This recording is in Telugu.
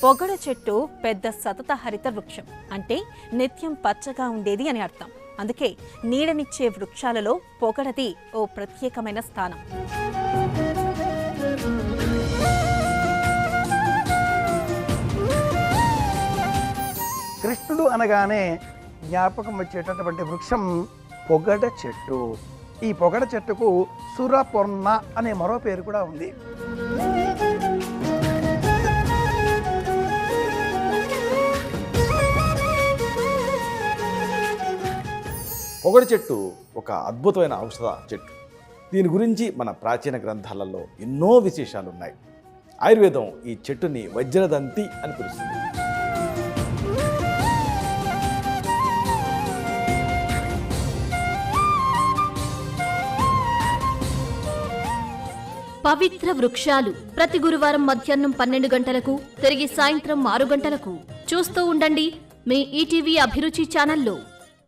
పొగడ చెట్టు పెద్ద సతత హరిత వృక్షం అంటే నిత్యం పచ్చగా ఉండేది అని అర్థం. అందుకే నీడనిచ్చే వృక్షాలలో పొగడది ఓ ప్రత్యేకమైన స్థానం. కృష్ణుడు అనగానే జ్ఞాపకం వచ్చేటటువంటి వృక్షం పొగడ చెట్టు. ఈ పొగడ చెట్టుకు సురపొన్న అనే మరో పేరు కూడా ఉంది. పొగడ చెట్టు ఒక అద్భుతమైన ఔషధ చెట్టు. దీని గురించి మన ప్రాచీన గ్రంథాలలో ఎన్నో విశేషాలు ఉన్నాయి. ఆయుర్వేదం ఈ చెట్టుని వజ్రదంతి అని పిలుస్తుంది. పవిత్ర వృక్షాలు ప్రతి గురువారం మధ్యాహ్నం 12 గంటలకు, తిరిగి సాయంత్రం 6 గంటలకు చూస్తూ ఉండండి మీ ఈటీవీ అభిరుచి ఛానల్లో.